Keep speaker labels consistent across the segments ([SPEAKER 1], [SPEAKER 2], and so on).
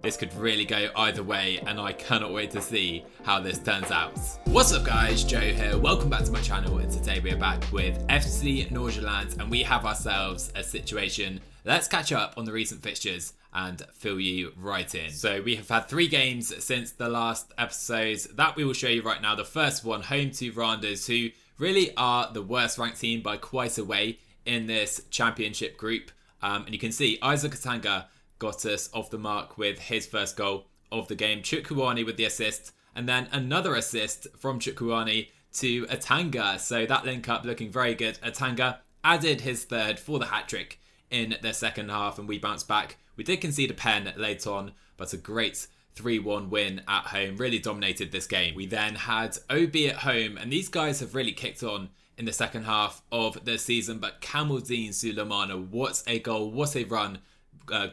[SPEAKER 1] This could really go either way, and I cannot wait to see how this turns out. What's up guys, Joe here, welcome back to my channel, and today we are back with FC Nordsjaelland, and we have ourselves a situation. Let's catch up on the recent fixtures and fill you right in. So we have had 3 games since the last episodes that we will show you right now. The first one, home to Randers, who really are the worst ranked team by quite a way in this championship group. And you can see Isaac Katanga got us off the mark with his first goal of the game. Chukwuani with the assist, and then another assist from Chukwuani to Atanga. So that link up looking very good. Atanga added his third for the hat-trick in the second half, and we bounced back. We did concede a pen late on, but a great 3-1 win at home. Really dominated this game. We then had OB at home, and these guys have really kicked on in the second half of the season. But Kamaldeen Sulemana, what a goal, what a run.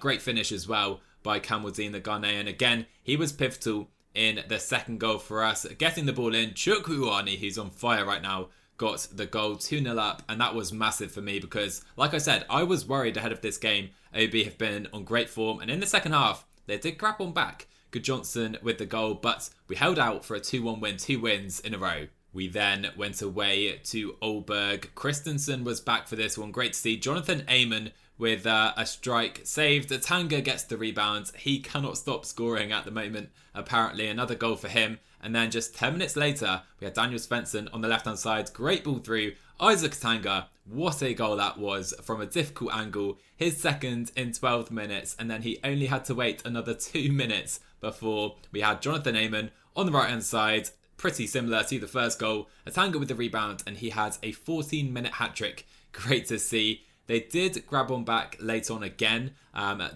[SPEAKER 1] Great finish as well by Kamaldeen, the Ghanaian. Again, he was pivotal in the second goal for us, getting the ball in. Chukwuani, who's on fire right now, got the goal, 2-0 up, and that was massive for me because, like I said, I was worried ahead of this game. OB have been on great form, and in the second half, they did grab on back. Good Johnson with the goal, but we held out for a 2-1 win, 2 wins in a row. We then went away to Aalborg. Christensen was back for this one. Great to see. Jonathan Amon with a strike saved. Atanga gets the rebound. He cannot stop scoring at the moment, apparently. Another goal for him. And then just 10 minutes later, we had Daniel Svensson on the left-hand side. Great ball through. Isaac Atanga. What a goal that was from a difficult angle. His second in 12 minutes. And then he only had to wait another 2 minutes before we had Jonathan Amon on the right-hand side. Pretty similar to the first goal. Atanga with the rebound, and he has a 14-minute hat-trick. Great to see. They did grab on back late on again,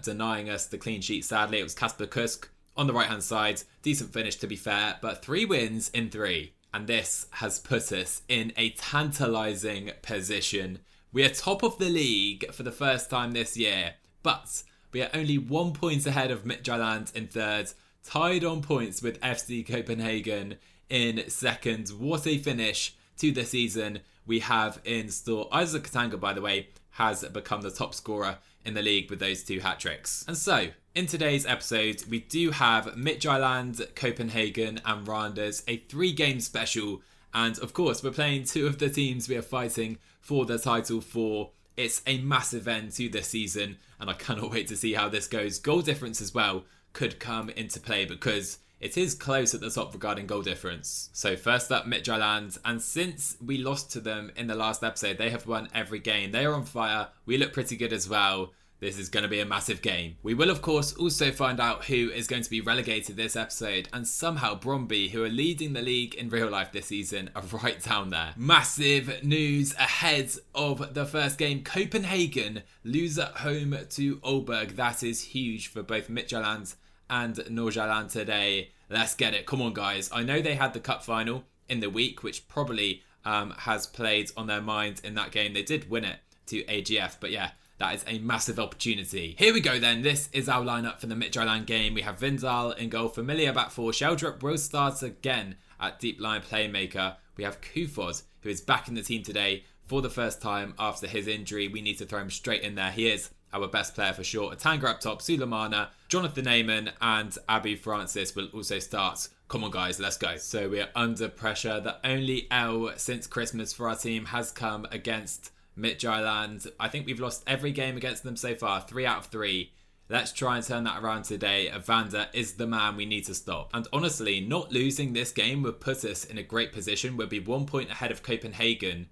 [SPEAKER 1] denying us the clean sheet. Sadly, it was Kasper Kusk on the right-hand side. Decent finish, to be fair, but 3 wins in 3. And this has put us in a tantalising position. We are top of the league for the first time this year, but we are only 1 point ahead of Midtjylland in third, tied on points with FC Copenhagen in second. What a finish to the season we have in store. Isaac Katanga, by the way, has become the top scorer in the league with those 2 hat-tricks. And so, in today's episode, we do have Midtjylland, Copenhagen and Randers, a 3-game special. And of course, we're playing 2 of the teams we are fighting for the title for. It's a massive end to the season, and I cannot wait to see how this goes. Goal difference as well could come into play because it is close at the top regarding goal difference. So first up, Midtjylland, and since we lost to them in the last episode, they have won every game. They are on fire. We look pretty good as well. This is going to be a massive game. We will, of course, also find out who is going to be relegated this episode, and somehow Brøndby, who are leading the league in real life this season, are right down there. Massive news ahead of the first game. Copenhagen lose at home to Aalborg. That is huge for both Midtjylland and Nordsjaelland today. Let's get it. Come on, guys. I know they had the cup final in the week, which probably has played on their minds in that game. They did win it to AGF, but yeah, that is a massive opportunity. Here we go then. This is our lineup for the Midtjylland game. We have Vindal in goal, Familia back 4. Sheldrup will start again at deep line playmaker. We have Kufod, who is back in the team today for the first time after his injury. We need to throw him straight in there. He is our best player for sure. Atanga up top, Sulemana, Jonathan Amon and Abu Francis will also start. Come on guys, let's go. So we're under pressure. The only L since Christmas for our team has come against Midtjylland. I think we've lost every game against them so far, 3 out of 3. Let's try and turn that around today. Evander is the man we need to stop. And honestly, not losing this game would put us in a great position. We'll be 1 point ahead of Copenhagen,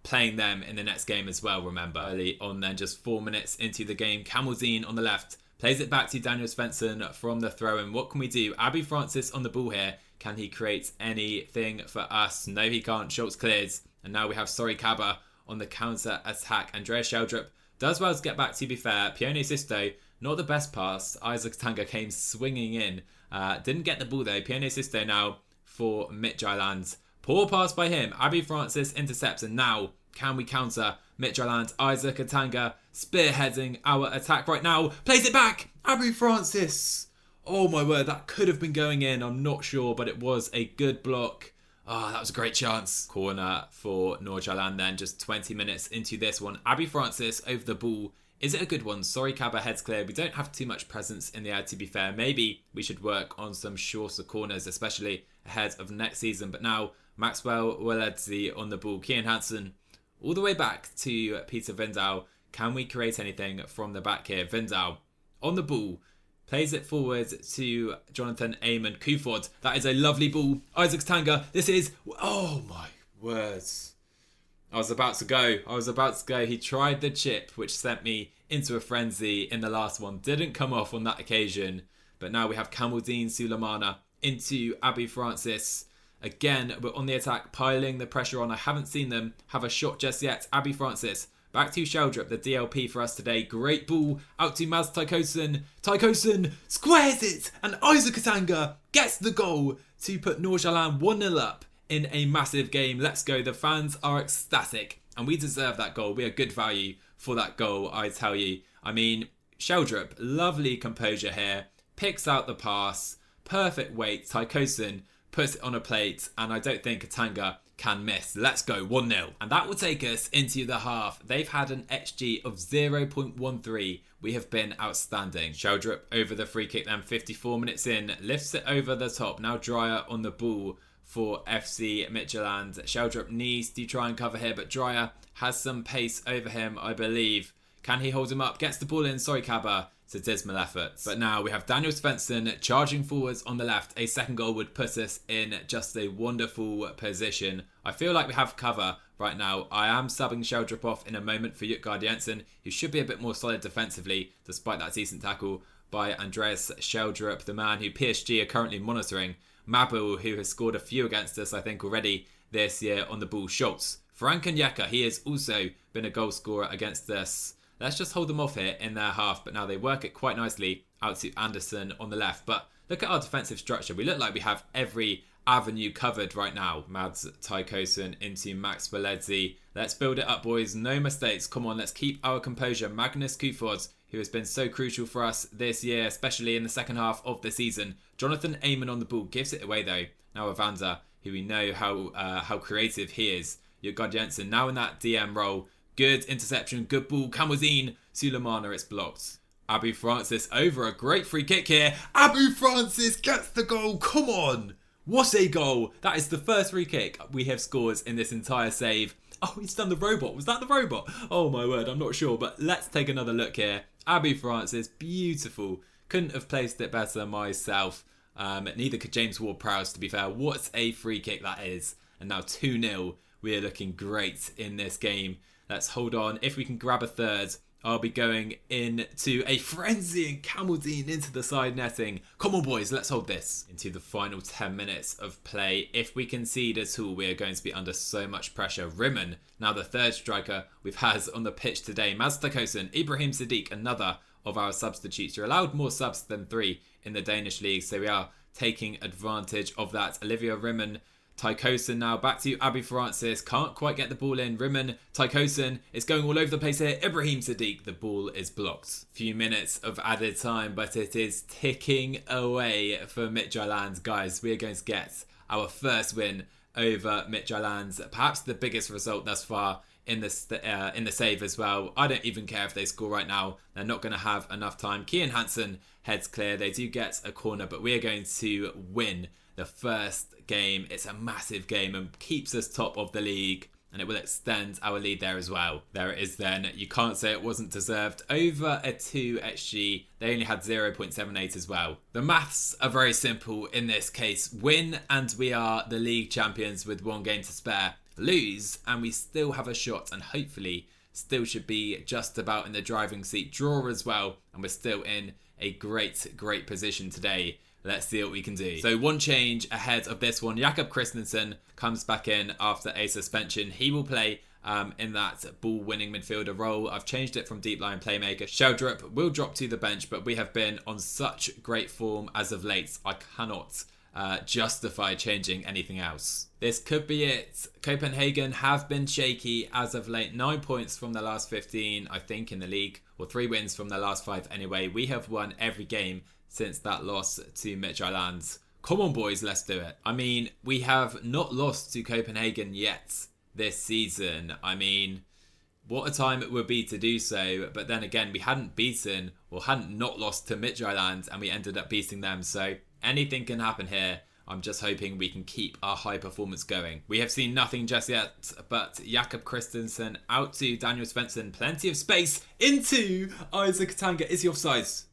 [SPEAKER 1] playing them in the next game as well, remember. Early on then, just 4 minutes into the game, Kamaldeen on the left plays it back to Daniel Svensson from the throw-in. What can we do? Abu Francis on the ball here. Can he create anything for us? No, he can't. Schultz clears. And now we have Sori Kaba on the counter attack. Andreas Sheldrup does well to get back, to be fair. Pione Sisto, not the best pass. Isaac Tanga came swinging in. Didn't get the ball though. Pione Sisto now for Midtjylland. Poor pass by him. Abu Francis intercepts, and now can we counter Midtjylland? Isaac Atanga spearheading our attack right now. Plays it back. Abu Francis. Oh my word, that could have been going in. I'm not sure, but it was a good block. Oh, that was a great chance. Corner for Nordsjaelland then, just 20 minutes into this one. Abu Francis over the ball Is it a good one? Sorry, Cabba, heads clear. We don't have too much presence in the air, to be fair. Maybe we should work on some shorter corners, especially ahead of next season. But now, Maxwell Waledzi on the ball. Kian Hansen all the way back to Peter Vindal. Can we create anything from the back here? Vindal on the ball. Plays it forward to Jonathan Amon Kuford. That is a lovely ball. Isaac Tanga. This is... Oh, my words. I was about to go. He tried the chip, which sent me into a frenzy in the last one. Didn't come off on that occasion. But now we have Kamaldeen Sulemana into Abu Francis. Again, we're on the attack, piling the pressure on. I haven't seen them have a shot just yet. Abu Francis. Back to Sheldrup, the DLP for us today. Great ball out to Maz Tykosen. Tykosen squares it, and Isaac Katanga gets the goal to put Nordsjaelland 1-0 up in a massive game. Let's go. The fans are ecstatic, and we deserve that goal. We are good value for that goal, I tell you. I mean, Sheldrup, lovely composure here. Picks out the pass. Perfect weight. Tykosen puts it on a plate, and I don't think Katanga can miss. Let's go, 1-0. And that will take us into the half. They've had an XG of 0.13. We have been outstanding. Sheldrup over the free kick then, 54 minutes in. Lifts it over the top. Now Dreyer on the ball for FC Midtjylland. Sheldrup needs to try and cover here, but Dreyer has some pace over him, I believe. Can he hold him up? Gets the ball in. Sorry, Cabba. It's a dismal effort. But now we have Daniel Svensson charging forwards on the left. A second goal would put us in just a wonderful position. I feel like we have cover right now. I am subbing Sheldrup off in a moment for Jutgaard Jensen, who should be a bit more solid defensively, despite that decent tackle by Andreas Sheldrup, the man who PSG are currently monitoring. Mabul, who has scored a few against us, I think, already this year on the ball. Schultz. Frank Nyeka, he has also been a goal scorer against us. Let's just hold them off here in their half, but now they work it quite nicely out to Anderson on the left. But look at our defensive structure. We look like we have every avenue covered right now. Mads Tykosen into Max Waledzi. Let's build it up, boys. No mistakes. Come on, let's keep our composure. Magnus Kuford, who has been so crucial for us this year, especially in the second half of the season. Jonathan Amon on the ball. Gives it away, though. Now Avanza, who we know how creative he is. Jutgaard Jensen now in that DM role. Good interception, good ball. Kamaldeen Sulemana, it's blocked. Abu Francis over a great free kick here. Abu Francis gets the goal. Come on. What a goal. That is the first free kick we have scored in this entire save. Oh, he's done the robot. Was that the robot? Oh my word, I'm not sure. But let's take another look here. Abu Francis, beautiful. Couldn't have placed it better myself. Neither could James Ward-Prowse, to be fair. What a free kick that is. And now 2-0. We are looking great in this game. Let's hold on. If we can grab a third, I'll be going into a frenzy and Kamaldeen into the side netting. Come on, boys, let's hold this. Into the final 10 minutes of play. If we concede at all, we are going to be under so much pressure. Rimmen, now the third striker we've had on the pitch today. Maz Tykosen, Ibrahim Sadiq, another of our substitutes. You're allowed more subs than 3 in the Danish league, so we are taking advantage of that. Olivia Rimmen, Tykosen now back to Abu Francis. Can't quite get the ball in. Rimmen, Tykosen. It's going all over the place here. Ibrahim Sadiq. The ball is blocked. Few minutes of added time, but it is ticking away for Midtjylland. Guys, we are going to get our first win over Midtjylland. Perhaps the biggest result thus far in the save as well. I don't even care if they score right now. They're not going to have enough time. Kian Hansen heads clear. They do get a corner, but we are going to win the first game. It's a massive game and keeps us top of the league, and it will extend our lead there as well. There it is then. You can't say it wasn't deserved. Over a 2 XG. They only had 0.78 as well. The maths are very simple in this case. Win and we are the league champions with 1 game to spare. Lose and we still have a shot and hopefully still should be just about in the driving seat. Draw as well and we're still in a great position today. Let's see what we can do. So 1 change ahead of this one. Jakob Christensen comes back in after a suspension. He will play in that ball-winning midfielder role. I've changed it from deep line playmaker. Sheldrup will drop to the bench, but we have been on such great form as of late. I cannot justify changing anything else. This could be it. Copenhagen have been shaky as of late. 9 points from the last 15, I think, in the league. Or 3 wins from the last 5 anyway. We have won every game since that loss to Midtjylland. Come on, boys, let's do it. I mean, we have not lost to Copenhagen yet this season. I mean, What a time it would be to do so, but then again, we hadn't beaten or hadn't not lost to Midtjylland, and we ended up beating them, so anything can happen here. I'm just hoping we can keep our high performance going. We have seen nothing just yet, but Jakob Christensen out to Daniel Svensson. Plenty of space into Isaac Atanga. Is he offsides?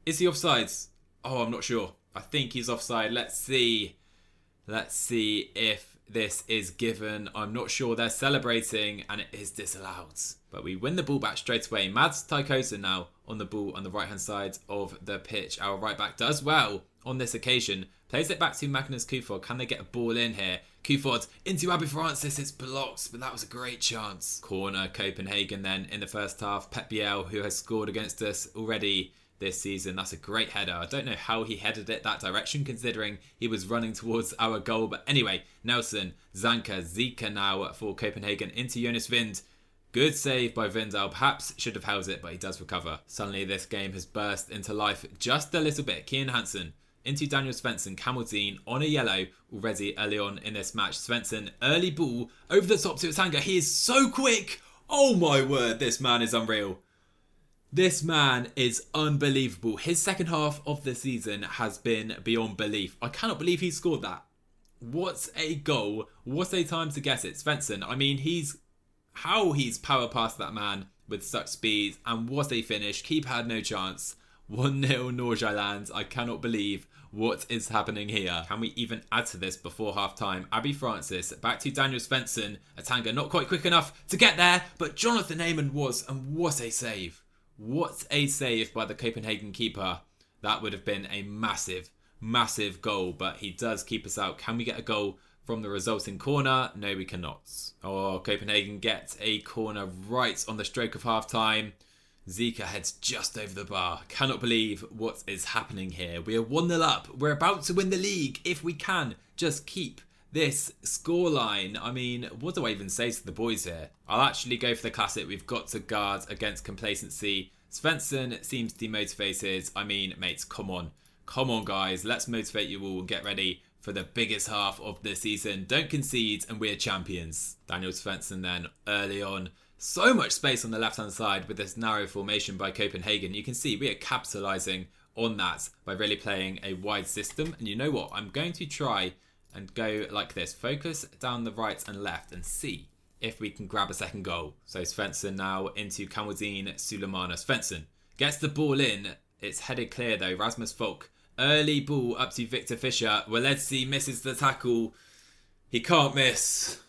[SPEAKER 1] Is he offsides? Oh, I'm not sure. I think he's offside. Let's see. Let's see if this is given. I'm not sure. They're celebrating and it is disallowed. But we win the ball back straight away. Mads Tykosen now on the ball on the right hand side of the pitch. Our right back does well on this occasion. Plays it back to Magnus Kuford. Can they get a ball in here? Kuford into Abby Francis. It's blocked, but that was a great chance. Corner Copenhagen then in the first half. Pep Biel, who has scored against us already this season. That's a great header. I don't know how he headed it that direction considering he was running towards our goal. But anyway, Nelson, Zanka, Zika now for Copenhagen into Jonas Vind. Good save by Vindal. Perhaps should have held it, but he does recover. Suddenly this game has burst into life just a little bit. Kian Hansen into Daniel Svensson. Kamaldeen on a yellow already early on in this match. Svensson, early ball over the top to Atanga. He is so quick. Oh my word, this man is unreal. This man is unbelievable. His second half of the season has been beyond belief. I cannot believe he scored that. What a goal. What a time to get it. Svensson, I mean, he's power past that man with such speed. And what a finish. Keeper had no chance. 1-0 Nordsjaelland. I cannot believe what is happening here. Can we even add to this before half time? Abby Francis back to Daniel Svensson. Atanga not quite quick enough to get there, but Jonathan Ayman was, and what a save. What a save by the Copenhagen keeper. That would have been a massive, massive goal, but he does keep us out. Can we get a goal from the resulting corner? No, we cannot. Oh, Copenhagen get a corner right on the stroke of half time. Zika heads just over the bar. Cannot believe what is happening here. We are 1-0 up. We're about to win the league if we can just keep this scoreline. I mean, what do I even say to the boys here? I'll actually go for the classic. We've got to guard against complacency. Svensson seems demotivated. I mean, mates, come on. Come on, guys. Let's motivate you all and get ready for the biggest half of the season. Don't concede and we're champions. Daniel Svensson then early on. So much space on the left-hand side with this narrow formation by Copenhagen. You can see we are capitalising on that by really playing a wide system. And you know what? I'm going to try and go like this. Focus down the right and left and see if we can grab a second goal. So Svensson now into Kamaldeen Sulemana. Svensson gets the ball in. It's headed clear though. Rasmus Falk. Early ball up to Victor Fischer. Waledzki misses the tackle. He can't miss.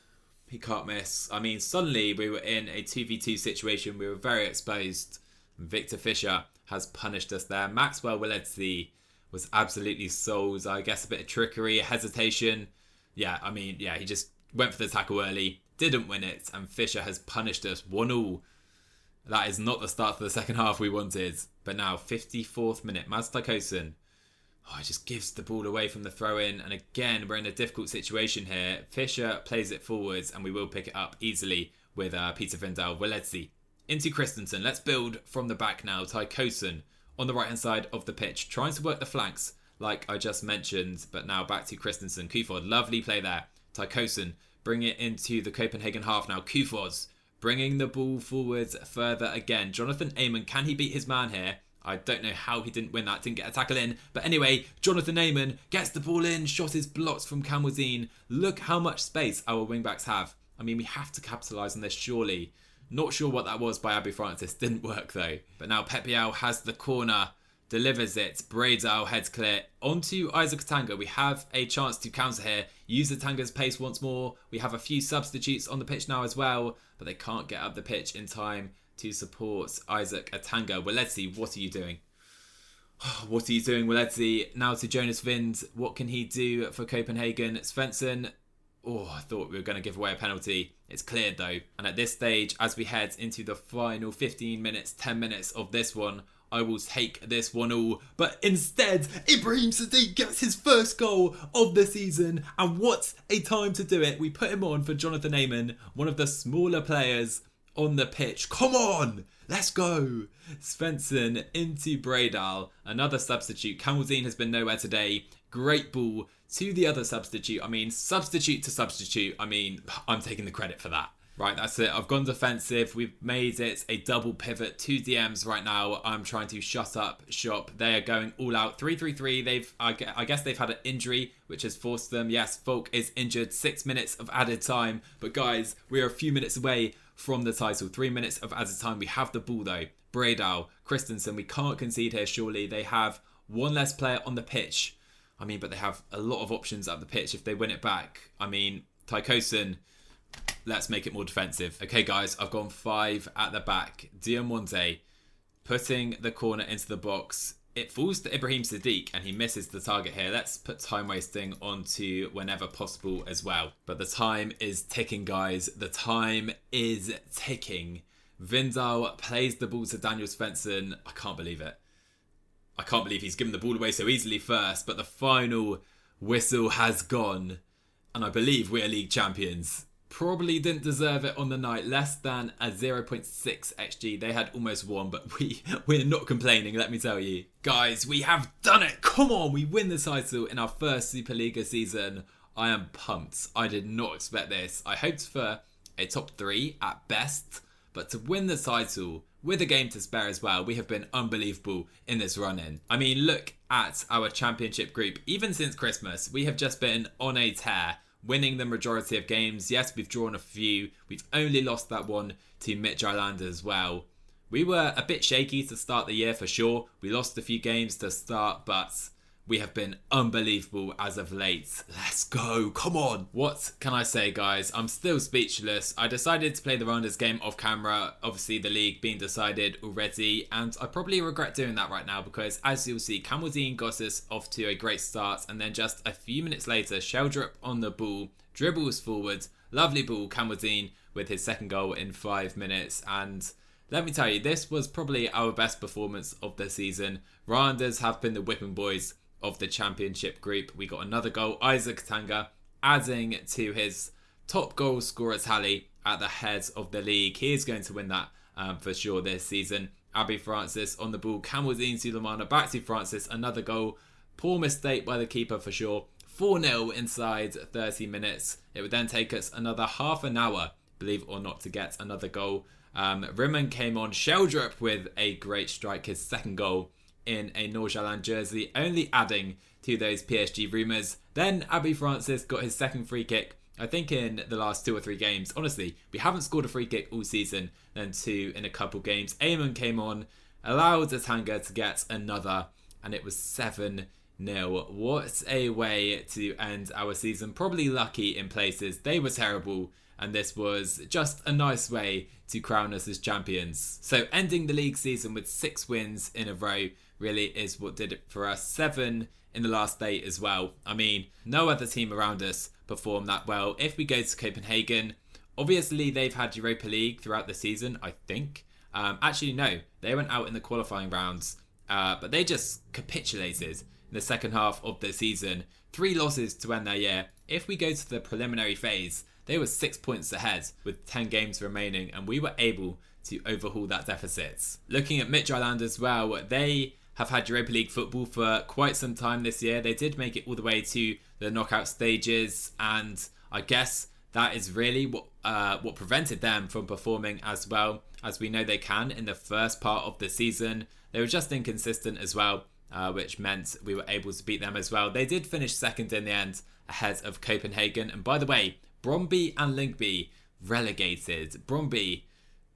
[SPEAKER 1] He can't miss. I mean, suddenly we were in a 2v2 situation. We were very exposed. Victor Fischer has punished us there. Maxwell Waledzki was absolutely sold. I guess a bit of trickery, hesitation. Yeah, I mean, yeah, he just went for the tackle early, didn't win it, and Fischer has punished us 1-0. That is not the start to the second half we wanted. But now, 54th minute, Mads Tykosen. Oh, he just gives the ball away from the throw-in. And again, we're in a difficult situation here. Fischer plays it forwards, and we will pick it up easily with Peter Vindal. Waledzki into Christensen. Let's build from the back now. Tykosen on the right-hand side of the pitch, trying to work the flanks like I just mentioned. But now back to Christensen. Kuford, lovely play there. Tykosen, bring it into the Copenhagen half now. Kuford's bringing the ball forwards further again. Jonathan Ayman, can he beat his man here? I don't know how he didn't win that, didn't get a tackle in. But anyway, Jonathan Ayman gets the ball in. Shot is blocked from Kamaldeen. Look how much space our wingbacks have. I mean, we have to capitalise on this surely. Not sure what that was by Abby Francis. Didn't work though. But now Pep Biel has the corner. Delivers it. Bredal heads clear. Onto Isaac Atanga. We have a chance to counter here. Use Atanga's pace once more. We have a few substitutes on the pitch now as well. But they can't get up the pitch in time to support Isaac Atanga. Waledzki, what are you doing? What are you doing, Waledzki? Now to Jonas Vind. What can he do for Copenhagen? Svensson. Oh, I thought we were going to give away a penalty. It's cleared though. And at this stage, as we head into the final 15 minutes, 10 minutes of this one, I will take this 1-0. But instead, Ibrahim Sadiq gets his first goal of the season. And what a time to do it. We put him on for Jonathan Ayman, one of the smaller players on the pitch. Come on, let's go. Svensson into Bredal, another substitute. Kamaldeen has been nowhere today. Great ball to the other substitute. I mean, substitute to substitute. I mean, I'm taking the credit for that. Right, that's it. I've gone defensive. We've made it a double pivot. 2 DMs right now. I'm trying to shut up shop. They are going all out. 3-3-3. I guess they've had an injury, which has forced them. Yes, Volk is injured. 6 minutes of added time. But guys, we are a few minutes away from the title. 3 minutes of added time. We have the ball though. Bredal, Christensen. We can't concede here, surely. They have one less player on the pitch. I mean, but they have a lot of options at the pitch if they win it back. I mean, Tycosin. Let's make it more defensive. Okay, guys, I've gone 5 at the back. Diamonde putting the corner into the box. It falls to Ibrahim Sadiq and he misses the target here. Let's put time wasting onto whenever possible as well. But the time is ticking, guys. The time is ticking. Vindal plays the ball to Daniel Svensson. I can't believe it. I can't believe he's given the ball away so easily first. But the final whistle has gone. And I believe we are league champions. Probably didn't deserve it on the night. Less than a 0.6 XG. They had almost won, but we're not complaining, let me tell you. Guys, we have done it. Come on, we win the title in our first Superliga season. I am pumped. I did not expect this. I hoped for a top 3 at best, but to win the title with a game to spare as well, we have been unbelievable in this run-in. I mean, look at our championship group. Even since Christmas, we have just been on a tear, winning the majority of games. Yes, we've drawn a few. We've only lost that one to Midtjylland as well. We were a bit shaky to start the year for sure. We lost a few games to start, but we have been unbelievable as of late. Let's go. Come on. What can I say, guys? I'm still speechless. I decided to play the Rounders game off camera. Obviously, the league being decided already. And I probably regret doing that right now because, as you'll see, Kamaldeen got us off to a great start. And then just a few minutes later, Sheldrup on the ball, dribbles forward. Lovely ball, Kamaldeen with his second goal in 5 minutes. And let me tell you, this was probably our best performance of the season. Rounders have been the whipping boys of the championship group. We got another goal, Isaac Tanga adding to his top goal scorer tally at the head of the league. He is going to win that for sure this season. Abby Francis on the ball, Kamaldeen Sulemana back to Francis, another goal. Poor mistake by the keeper for sure. 4-0 inside 30 minutes. It would then take us another half an hour, believe it or not, to get another goal. Rimmen came on, Sheldrup with a great strike, his second goal in a Nordsjaelland jersey, only adding to those PSG rumours. Then Abby Francis got his second free kick, I think in the last 2 or 3 games. Honestly, we haven't scored a free kick all season, then 2 in a couple games. Eamon came on, allowed Atanga to get another, and it was 7-0. What a way to end our season. Probably lucky in places. They were terrible, and this was just a nice way to crown us as champions. So ending the league season with 6 wins in a row really is what did it for us. 7 in the last 8 as well. I mean, no other team around us performed that well. If we go to Copenhagen, obviously they've had Europa League throughout the season, I think. Actually, no, they went out in the qualifying rounds, but they just capitulated in the second half of the season. 3 losses to end their year. If we go to the preliminary phase, they were 6 points ahead with 10 games remaining, and we were able to overhaul that deficit. Looking at Midtjylland as well, they have had Europa League football for quite some time this year. They did make it all the way to the knockout stages, and I guess that is really what prevented them from performing as well as we know they can in the first part of the season. They were just inconsistent as well, which meant we were able to beat them as well. They did finish second in the end, ahead of Copenhagen. And by the way, Brøndby and Lyngby relegated. Brøndby,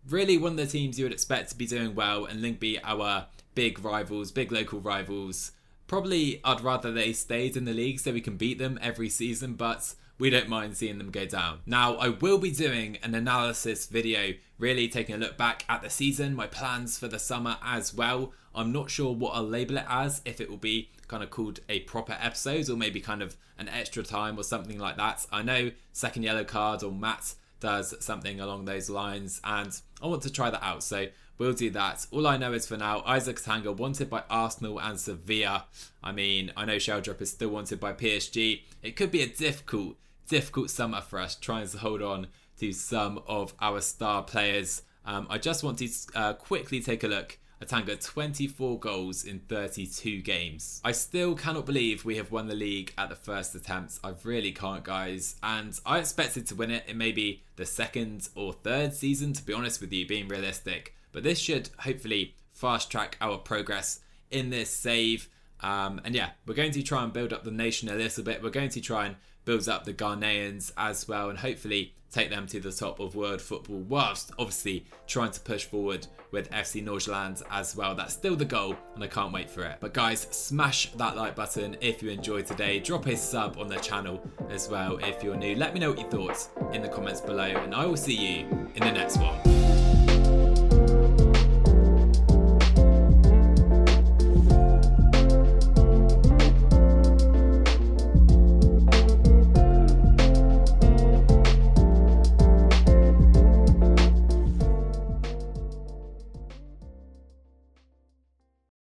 [SPEAKER 1] really one of the teams you would expect to be doing well, and Lyngby, our big rivals, big local rivals. Probably I'd rather they stayed in the league so we can beat them every season, but we don't mind seeing them go down. Now, I will be doing an analysis video, really taking a look back at the season, my plans for the summer as well. I'm not sure what I'll label it as, if it will be kind of called a proper episode or maybe kind of an extra time or something like that. I know Second Yellow Card or Matt does something along those lines, and I want to try that out, so we'll do that. All I know is for now, Isaac Tanga wanted by Arsenal and Sevilla. I mean, I know Sheldrup is still wanted by PSG. It could be a difficult summer for us trying to hold on to some of our star players. I just want to quickly take a look a tanga 24 goals in 32 games. I still cannot believe we have won the league at the first attempt. I really can't, guys. And I expected to win it in maybe the second or third season, to be honest with you, being realistic. But this should hopefully fast track our progress in this save. And yeah, we're going to try and build up the nation a little bit. We're going to try and build up the Ghanaians as well, and hopefully take them to the top of world football, whilst obviously trying to push forward with FC Nordsjaelland as well. That's still the goal, and I can't wait for it. But guys, smash that like button if you enjoyed today. Drop a sub on the channel as well if you're new. Let me know what you thought in the comments below, and I will see you in the next one.